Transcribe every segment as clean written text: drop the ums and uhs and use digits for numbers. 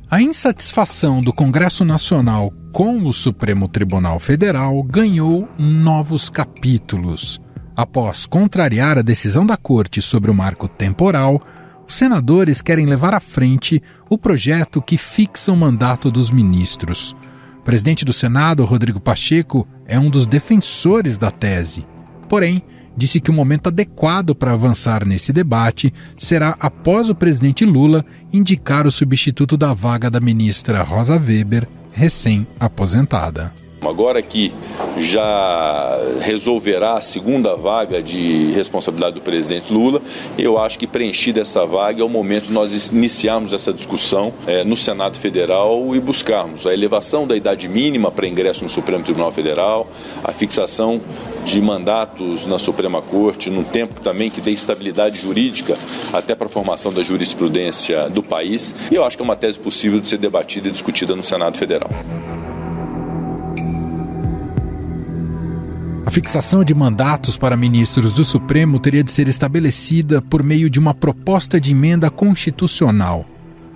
A insatisfação do Congresso Nacional com o Supremo Tribunal Federal ganhou novos capítulos. Após contrariar a decisão da Corte sobre o marco temporal, os senadores querem levar à frente o projeto que fixa o mandato dos ministros. O presidente do Senado, Rodrigo Pacheco, é um dos defensores da tese. Porém, disse que o momento adequado para avançar nesse debate será após o presidente Lula indicar o substituto da vaga da ministra Rosa Weber, recém-aposentada. Agora que já resolverá a segunda vaga de responsabilidade do presidente Lula, eu acho que preenchida essa vaga é o momento de nós iniciarmos essa discussão no Senado Federal e buscarmos a elevação da idade mínima para ingresso no Supremo Tribunal Federal, a fixação de mandatos na Suprema Corte, num tempo também que dê estabilidade jurídica até para a formação da jurisprudência do país. E eu acho que é uma tese possível de ser debatida e discutida no Senado Federal. A fixação de mandatos para ministros do Supremo teria de ser estabelecida por meio de uma proposta de emenda constitucional.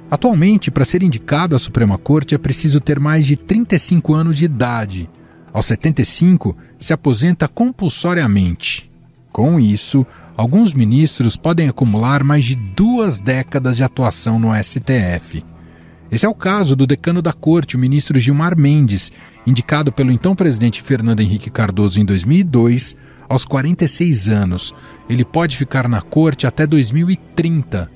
Atualmente, para ser indicado à Suprema Corte, é preciso ter mais de 35 anos de idade. Aos 75, se aposenta compulsoriamente. Com isso, alguns ministros podem acumular mais de 2 décadas de atuação no STF. Esse é o caso do decano da Corte, o ministro Gilmar Mendes, indicado pelo então presidente Fernando Henrique Cardoso em 2002, aos 46 anos. Ele pode ficar na Corte até 2030.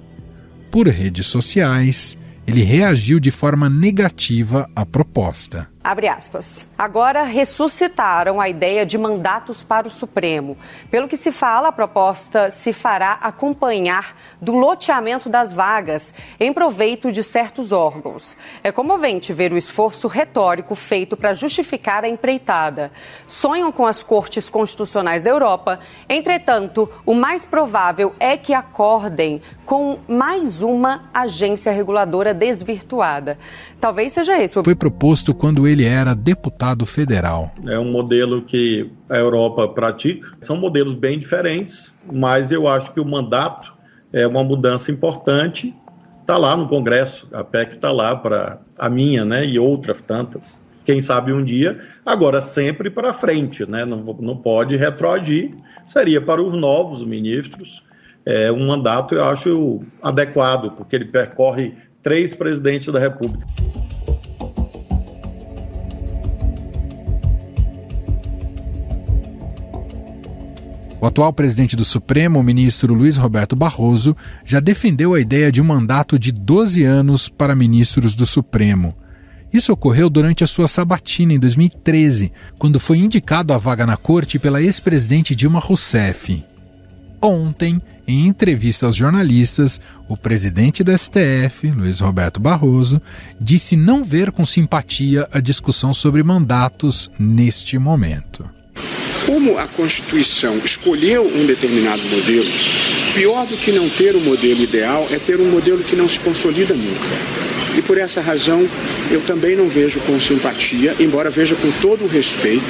Por redes sociais, ele reagiu de forma negativa à proposta. Abre aspas. Agora ressuscitaram a ideia de mandatos para o Supremo. Pelo que se fala, a proposta se fará acompanhar do loteamento das vagas em proveito de certos órgãos. É comovente ver o esforço retórico feito para justificar a empreitada. Sonham com as cortes constitucionais da Europa, entretanto, o mais provável é que acordem com mais uma agência reguladora desvirtuada. Talvez seja esse. Foi proposto quando ele era deputado federal. É um modelo que a Europa pratica. São modelos bem diferentes, mas eu acho que o mandato é uma mudança importante. Está lá no Congresso, a PEC está lá para a minha, né, e outras tantas. Quem sabe um dia, agora sempre para frente, né, não pode retroagir. Seria para os novos ministros. Um mandato eu acho adequado, porque ele percorre 3 presidentes da República. O atual presidente do Supremo, o ministro Luiz Roberto Barroso, já defendeu a ideia de um mandato de 12 anos para ministros do Supremo. Isso ocorreu durante a sua sabatina em 2013, quando foi indicado à vaga na corte pela ex-presidente Dilma Rousseff. Ontem, em entrevista aos jornalistas, o presidente do STF, Luiz Roberto Barroso, disse não ver com simpatia a discussão sobre mandatos neste momento. Como a Constituição escolheu um determinado modelo, pior do que não ter um modelo ideal é ter um modelo que não se consolida nunca. E por essa razão, eu também não vejo com simpatia, embora veja com todo o respeito,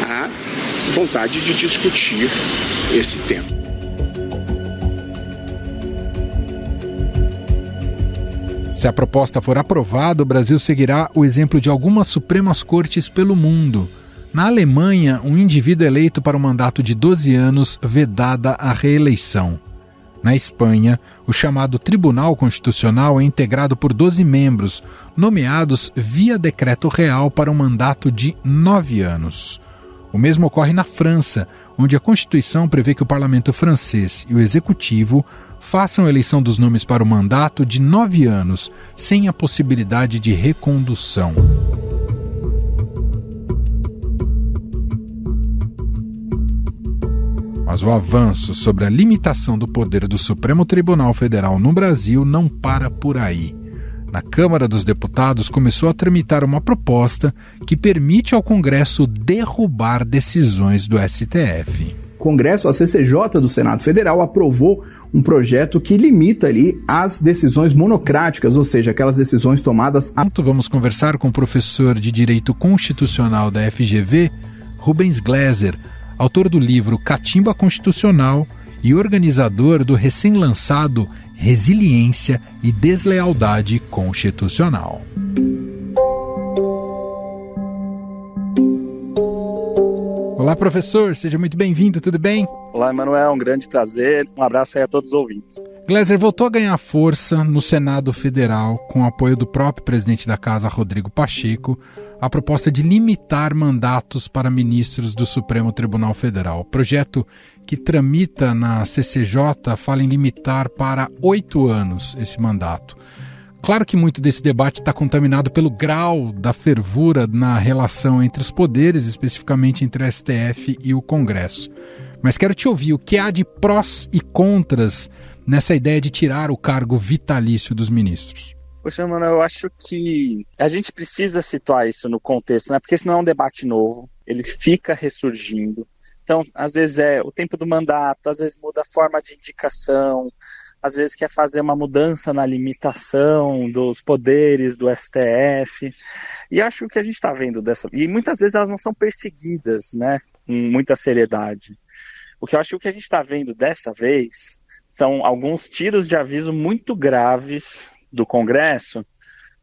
a vontade de discutir esse tema. Se a proposta for aprovada, o Brasil seguirá o exemplo de algumas Supremas Cortes pelo mundo. Na Alemanha, um indivíduo eleito para um mandato de 12 anos vedada a reeleição. Na Espanha, o chamado Tribunal Constitucional é integrado por 12 membros, nomeados via decreto real para um mandato de 9 anos. O mesmo ocorre na França, onde a Constituição prevê que o Parlamento francês e o Executivo façam a eleição dos nomes para o mandato de 9 anos, sem a possibilidade de recondução. Mas o avanço sobre a limitação do poder do Supremo Tribunal Federal no Brasil não para por aí. Na Câmara dos Deputados começou a tramitar uma proposta que permite ao Congresso derrubar decisões do STF. O Congresso, a CCJ do Senado Federal, aprovou um projeto que limita ali as decisões monocráticas, ou seja, aquelas decisões tomadas... Vamos conversar com o professor de Direito Constitucional da FGV, Rubens Gleiser, autor do livro Catimba Constitucional e organizador do recém-lançado resiliência e deslealdade constitucional. Olá, professor, seja muito bem-vindo, tudo bem? Olá, Emanuel, um grande prazer. Um abraço aí a todos os ouvintes. Gleiser voltou a ganhar força no Senado Federal, com o apoio do próprio presidente da Casa, Rodrigo Pacheco, a proposta de limitar mandatos para ministros do Supremo Tribunal Federal. O projeto que tramita na CCJ fala em limitar para 8 anos esse mandato. Claro que muito desse debate está contaminado pelo grau da fervura na relação entre os poderes, especificamente entre o STF e o Congresso. Mas quero te ouvir o que há de prós e contras nessa ideia de tirar o cargo vitalício dos ministros. Poxa, mano, eu acho que a gente precisa situar isso no contexto, né? Porque senão é um debate novo, ele fica ressurgindo. Então, às vezes é o tempo do mandato, às vezes muda a forma de indicação, às vezes quer fazer uma mudança na limitação dos poderes do STF. E acho que o que a gente está vendo dessa... E muitas vezes elas não são perseguidas, né, com muita seriedade. O que eu acho que a gente está vendo dessa vez são alguns tiros de aviso muito graves do Congresso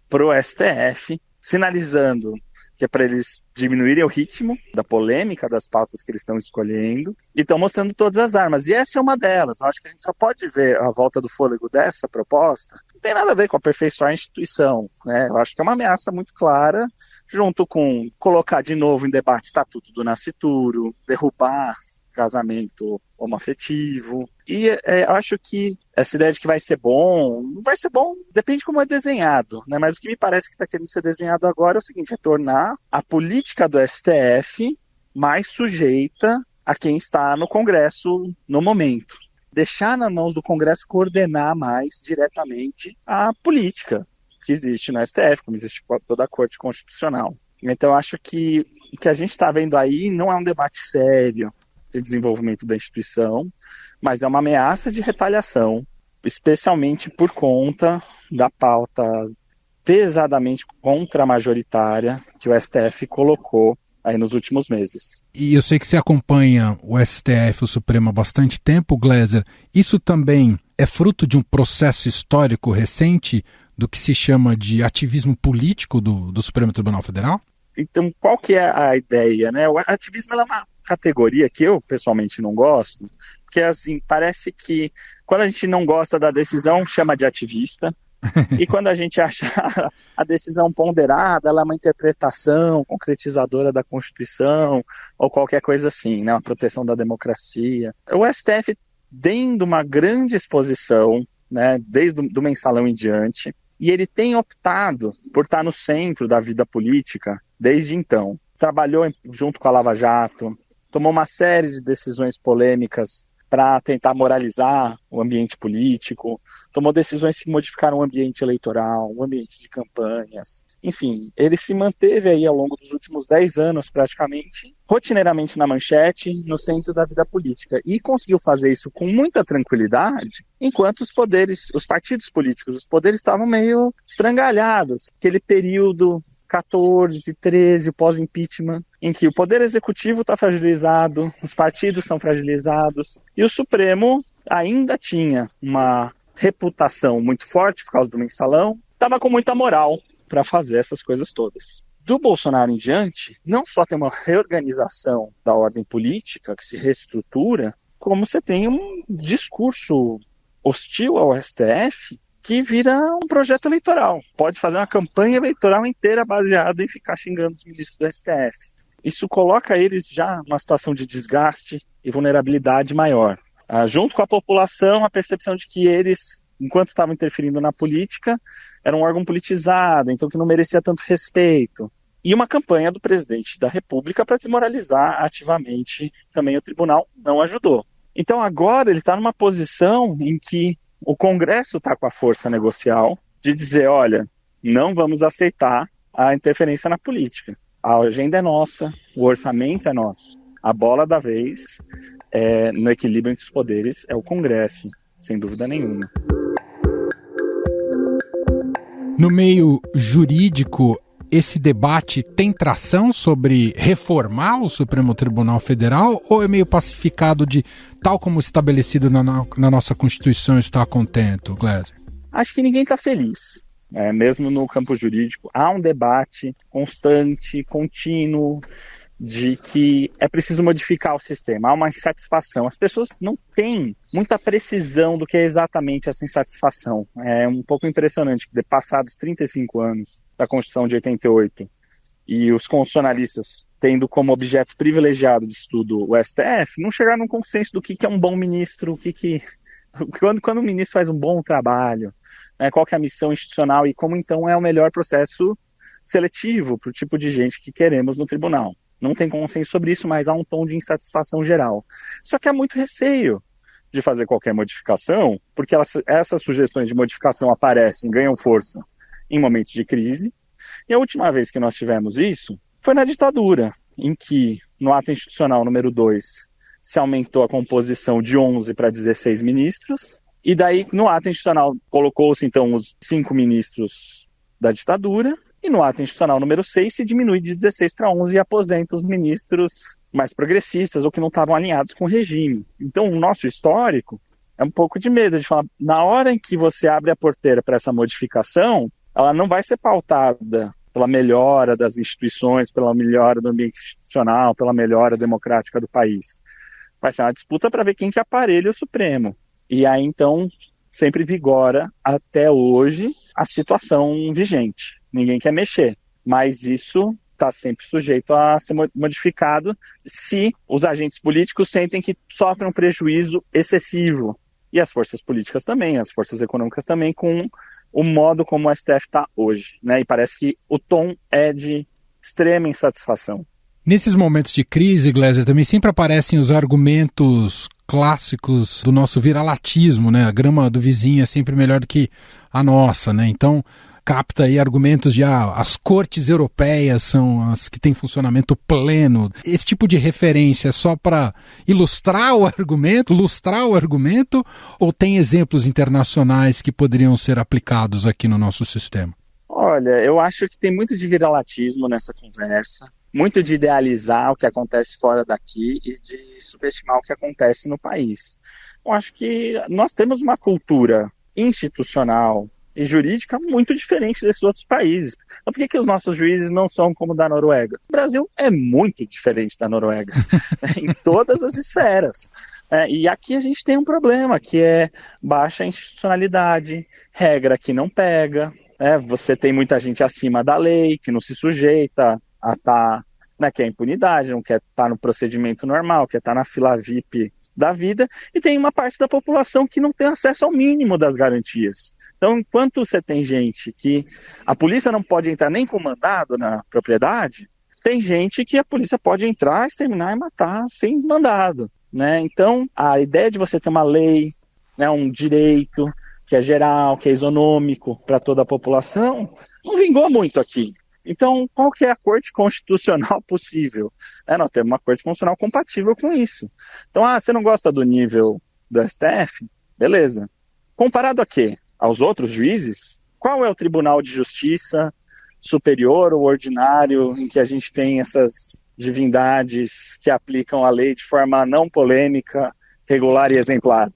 para o STF, sinalizando que é para eles diminuírem o ritmo da polêmica das pautas que eles estão escolhendo, e estão mostrando todas as armas. E essa é uma delas. Eu acho que a gente só pode ver a volta do fôlego dessa proposta. Não tem nada a ver com aperfeiçoar a instituição, né? Eu acho que é uma ameaça muito clara, junto com colocar de novo em debate o Estatuto do Nascituro, derrubar casamento homoafetivo. E eu acho que essa ideia de que vai ser bom, não vai ser bom, depende de como é desenhado, né? Mas o que me parece que está querendo ser desenhado agora é o seguinte, é tornar a política do STF mais sujeita a quem está no Congresso no momento. Deixar nas mãos do Congresso coordenar mais diretamente a política que existe no STF, como existe toda a Corte Constitucional. Então eu acho que o que a gente está vendo aí não é um debate sério de desenvolvimento da instituição, mas é uma ameaça de retaliação, especialmente por conta da pauta pesadamente contra-majoritária que o STF colocou aí nos últimos meses. E eu sei que você acompanha o STF, o Supremo, há bastante tempo, Gleiser. Isso também é fruto de um processo histórico recente do que se chama de ativismo político do Supremo Tribunal Federal? Então, qual que é a ideia, né? O ativismo é uma categoria que eu, pessoalmente, não gosto, porque, assim, parece que quando a gente não gosta da decisão, chama de ativista, e quando a gente acha a decisão ponderada, ela é uma interpretação concretizadora da Constituição, ou qualquer coisa assim, né? Uma proteção da democracia. O STF, dando uma grande exposição, né, desde o mensalão em diante, e ele tem optado por estar no centro da vida política desde então. Trabalhou junto com a Lava Jato, tomou uma série de decisões polêmicas para tentar moralizar o ambiente político, tomou decisões que modificaram o ambiente eleitoral, o ambiente de campanhas. Enfim, ele se manteve aí ao longo dos últimos 10 anos, praticamente, rotineiramente na manchete, no centro da vida política. E conseguiu fazer isso com muita tranquilidade, enquanto os partidos políticos, os poderes estavam meio estrangalhados. Aquele período 14, 13, pós-impeachment, em que o Poder Executivo está fragilizado, os partidos estão fragilizados, e o Supremo ainda tinha uma reputação muito forte por causa do mensalão, estava com muita moral para fazer essas coisas todas. Do Bolsonaro em diante, não só tem uma reorganização da ordem política, que se reestrutura, como você tem um discurso hostil ao STF, que vira um projeto eleitoral. Pode fazer uma campanha eleitoral inteira baseada em ficar xingando os ministros do STF. Isso coloca eles já numa situação de desgaste e vulnerabilidade maior. Junto com a população, a percepção de que eles, enquanto estavam interferindo na política, eram um órgão politizado, então que não merecia tanto respeito. E uma campanha do presidente da República para desmoralizar ativamente também o tribunal não ajudou. Então agora ele está numa posição em que o Congresso está com a força negocial de dizer, olha, não vamos aceitar a interferência na política. A agenda é nossa, o orçamento é nosso. A bola da vez, no equilíbrio entre os poderes, é o Congresso, sem dúvida nenhuma. No meio jurídico, esse debate tem tração sobre reformar o Supremo Tribunal Federal ou é meio pacificado de tal como estabelecido na nossa Constituição está contento, Gleiser? Acho que ninguém está feliz. Mesmo no campo jurídico, há um debate constante, contínuo, de que é preciso modificar o sistema, há uma insatisfação. As pessoas não têm muita precisão do que é exatamente essa insatisfação. É um pouco impressionante que, passados 35 anos da Constituição de 88, e os constitucionalistas tendo como objeto privilegiado de estudo o STF, não chegaram num consenso do que é um bom ministro, quando o ministro faz um bom trabalho, qual que é a missão institucional e como então é o melhor processo seletivo para o tipo de gente que queremos no tribunal. Não tem consenso sobre isso, mas há um tom de insatisfação geral. Só que há muito receio de fazer qualquer modificação, porque essas sugestões de modificação aparecem, ganham força em momentos de crise. E a última vez que nós tivemos isso foi na ditadura, em que, no ato institucional número 2, se aumentou a composição de 11 para 16 ministros, e daí, no ato institucional, colocou-se, então, os 5 ministros da ditadura, e no ato institucional número 6 se diminui de 16 para 11 e aposenta os ministros mais progressistas ou que não estavam alinhados com o regime. Então, o nosso histórico é um pouco de medo de falar, na hora em que você abre a porteira para essa modificação, ela não vai ser pautada pela melhora das instituições, pela melhora do ambiente institucional, pela melhora democrática do país. Vai ser uma disputa para ver quem que aparelha o Supremo. E aí, então, sempre vigora até hoje a situação vigente. Ninguém quer mexer, mas isso está sempre sujeito a ser modificado se os agentes políticos sentem que sofrem um prejuízo excessivo. E as forças políticas também, as forças econômicas também, com o modo como o STF está hoje, E parece que o tom é de extrema insatisfação. Nesses momentos de crise, Gleiser, também sempre aparecem os argumentos clássicos do nosso viralatismo, A grama do vizinho é sempre melhor do que a nossa, Então, capta aí argumentos de as cortes europeias são as que têm funcionamento pleno. Esse tipo de referência é só para ilustrar o argumento, ou tem exemplos internacionais que poderiam ser aplicados aqui no nosso sistema? Olha, eu acho que tem muito de viralatismo nessa conversa, muito de idealizar o que acontece fora daqui e de subestimar o que acontece no país. Eu acho que nós temos uma cultura institucional e jurídica muito diferente desses outros países. Então, por que os nossos juízes não são como o da Noruega? O Brasil é muito diferente da Noruega, em todas as esferas. E aqui a gente tem um problema, que é baixa institucionalidade, regra que não pega, você tem muita gente acima da lei, que não se sujeita a estar, quer impunidade, não quer estar no procedimento normal, quer estar na fila VIP da vida, e tem uma parte da população que não tem acesso ao mínimo das garantias. Então, enquanto você tem gente que a polícia não pode entrar nem com mandado na propriedade, tem gente que a polícia pode entrar, exterminar e matar sem mandado, Então, a ideia de você ter uma lei, um direito que é geral, que é isonômico para toda a população, não vingou muito aqui. Então, qual que é a corte constitucional possível? Nós temos uma corte constitucional compatível com isso. Então, você não gosta do nível do STF? Beleza. Comparado a quê? Aos outros juízes? Qual é o Tribunal de Justiça superior ou ordinário em que a gente tem essas divindades que aplicam a lei de forma não polêmica, regular e exemplar?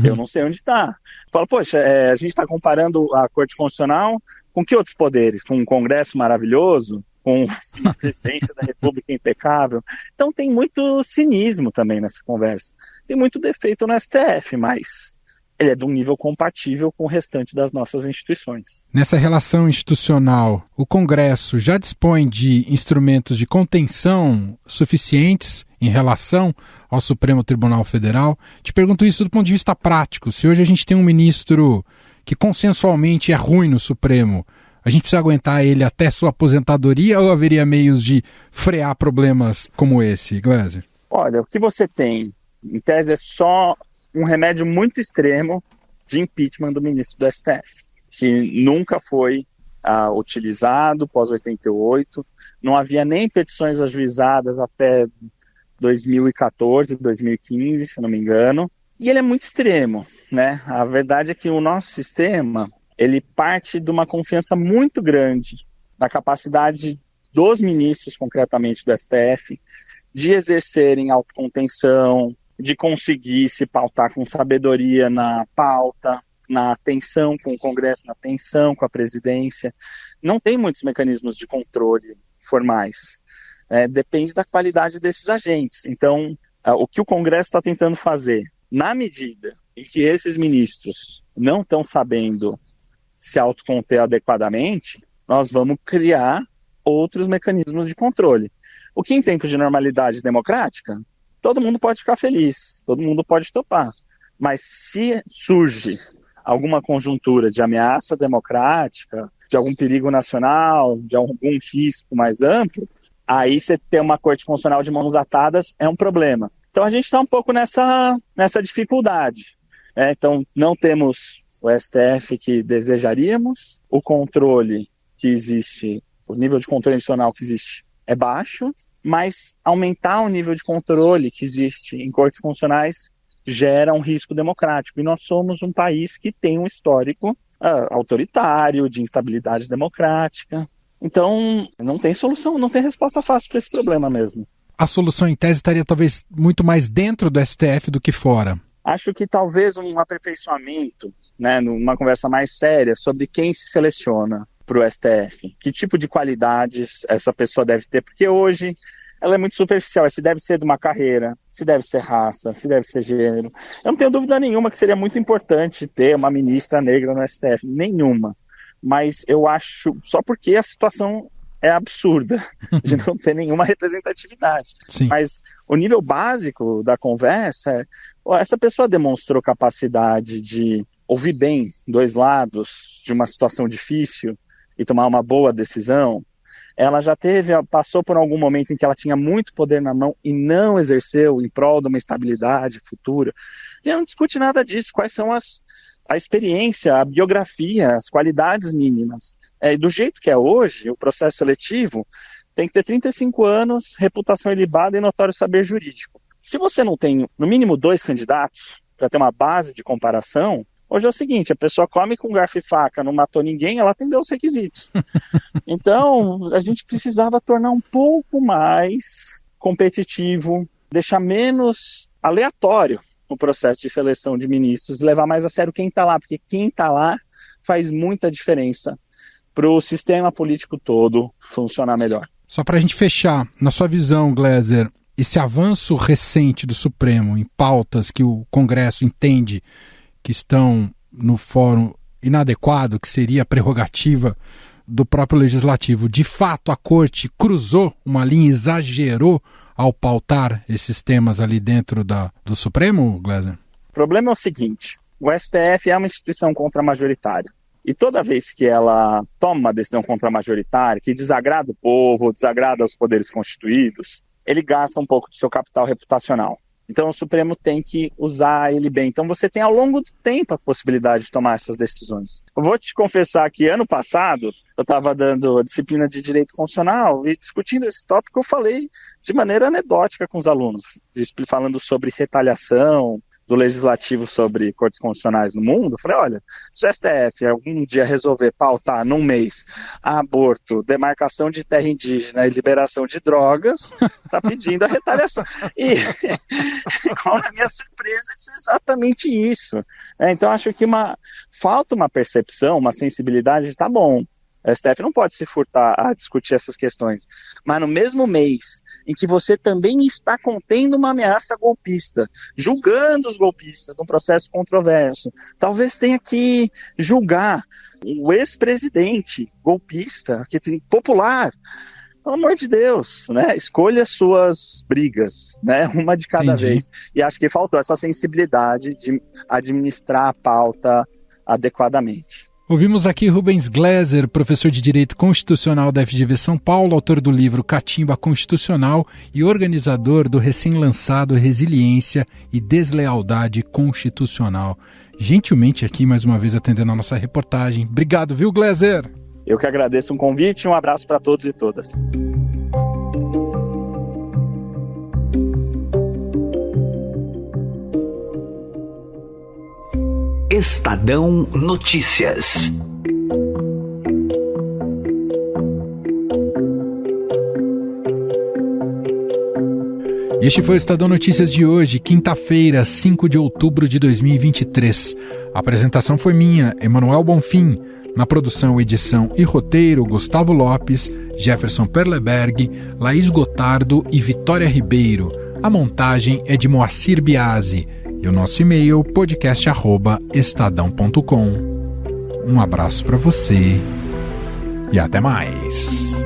Eu não sei onde está. Fala, poxa, a gente está comparando a Corte Constitucional com que outros poderes? Com um Congresso maravilhoso? Com uma presidência da República impecável? Então tem muito cinismo também nessa conversa. Tem muito defeito no STF, mas ele é de um nível compatível com o restante das nossas instituições. Nessa relação institucional, o Congresso já dispõe de instrumentos de contenção suficientes em relação ao Supremo Tribunal Federal? Te pergunto isso do ponto de vista prático. Se hoje a gente tem um ministro que consensualmente é ruim no Supremo, a gente precisa aguentar ele até sua aposentadoria ou haveria meios de frear problemas como esse, Gleiser? Olha, o que você tem, em tese, é só um remédio muito extremo de impeachment do ministro do STF, que nunca foi utilizado pós-88, não havia nem petições ajuizadas até 2014, 2015, se não me engano, e ele é muito extremo, A verdade é que o nosso sistema, ele parte de uma confiança muito grande na capacidade dos ministros, concretamente do STF, de exercerem autocontenção, de conseguir se pautar com sabedoria na pauta, na atenção com o Congresso, na atenção com a presidência. Não tem muitos mecanismos de controle formais. Depende da qualidade desses agentes. Então, o que o Congresso está tentando fazer, na medida em que esses ministros não estão sabendo se autoconter adequadamente, nós vamos criar outros mecanismos de controle. O que em tempos de normalidade democrática, todo mundo pode ficar feliz, todo mundo pode topar. Mas se surge alguma conjuntura de ameaça democrática, de algum perigo nacional, de algum risco mais amplo, aí você ter uma Corte Constitucional de mãos atadas é um problema. Então a gente está um pouco nessa dificuldade. Então não temos o STF que desejaríamos, o controle que existe, o nível de controle institucional que existe é baixo, mas aumentar o nível de controle que existe em cortes constitucionais gera um risco democrático. E nós somos um país que tem um histórico autoritário, de instabilidade democrática. Então, não tem solução, não tem resposta fácil para esse problema mesmo. A solução, em tese, estaria talvez muito mais dentro do STF do que fora. Acho que talvez um aperfeiçoamento, numa conversa mais séria, sobre quem se seleciona para o STF. Que tipo de qualidades essa pessoa deve ter, porque hoje ela é muito superficial, se deve ser de uma carreira, se deve ser raça, se deve ser gênero. Eu não tenho dúvida nenhuma que seria muito importante ter uma ministra negra no STF, nenhuma. Mas eu acho, só porque a situação é absurda, de não ter nenhuma representatividade. Sim. Mas o nível básico da conversa é, essa pessoa demonstrou capacidade de ouvir bem dois lados de uma situação difícil e tomar uma boa decisão. Ela já passou por algum momento em que ela tinha muito poder na mão e não exerceu em prol de uma estabilidade futura. E não discute nada disso, quais são a experiência, a biografia, as qualidades mínimas. Do jeito que é hoje, o processo seletivo tem que ter 35 anos, reputação ilibada e notório saber jurídico. Se você não tem, no mínimo, 2 candidatos, para ter uma base de comparação, hoje é o seguinte, a pessoa come com garfo e faca, não matou ninguém, ela atendeu os requisitos. Então, a gente precisava tornar um pouco mais competitivo, deixar menos aleatório o processo de seleção de ministros, levar mais a sério quem está lá, porque quem está lá faz muita diferença para o sistema político todo funcionar melhor. Só para a gente fechar, na sua visão, Gleiser, esse avanço recente do Supremo em pautas que o Congresso entende que estão no fórum inadequado, que seria a prerrogativa do próprio Legislativo, de fato a Corte cruzou uma linha, exagerou ao pautar esses temas ali dentro do Supremo, Gleiser? O problema é o seguinte, o STF é uma instituição contramajoritária. E toda vez que ela toma uma decisão contramajoritária, que desagrada o povo, desagrada os poderes constituídos, ele gasta um pouco do seu capital reputacional. Então o Supremo tem que usar ele bem. Então você tem ao longo do tempo a possibilidade de tomar essas decisões. Eu vou te confessar que ano passado eu estava dando a disciplina de Direito Constitucional e discutindo esse tópico eu falei de maneira anedótica com os alunos, falando sobre retaliação do Legislativo sobre cortes constitucionais no mundo. Eu falei, olha, se o STF algum dia resolver pautar num mês aborto, demarcação de terra indígena e liberação de drogas, está pedindo a retaliação. E, com a minha surpresa, disse exatamente isso. Então, acho que falta uma percepção, uma sensibilidade, tá bom. O STF não pode se furtar a discutir essas questões. Mas no mesmo mês em que você também está contendo uma ameaça golpista, julgando os golpistas num processo controverso, talvez tenha que julgar o ex-presidente golpista, popular. Pelo amor de Deus, escolha suas brigas, uma de cada vez. E acho que faltou essa sensibilidade de administrar a pauta adequadamente. Ouvimos aqui Rubens Gleiser, professor de Direito Constitucional da FGV São Paulo, autor do livro Catimba Constitucional e organizador do recém-lançado Resiliência e Deslealdade Constitucional. Gentilmente aqui, mais uma vez, atendendo a nossa reportagem. Obrigado, viu, Gleiser? Eu que agradeço o convite e um abraço para todos e todas. Estadão Notícias. E este foi o Estadão Notícias de hoje, quinta-feira, 5 de outubro de 2023. A apresentação foi minha, Emanuel Bonfim. Na produção, edição e roteiro, Gustavo Lopes, Jefferson Perleberg, Laís Gotardo e Vitória Ribeiro. A montagem é de Moacir Biasi. E o nosso e-mail, podcast@estadão.com. Um abraço para você e até mais.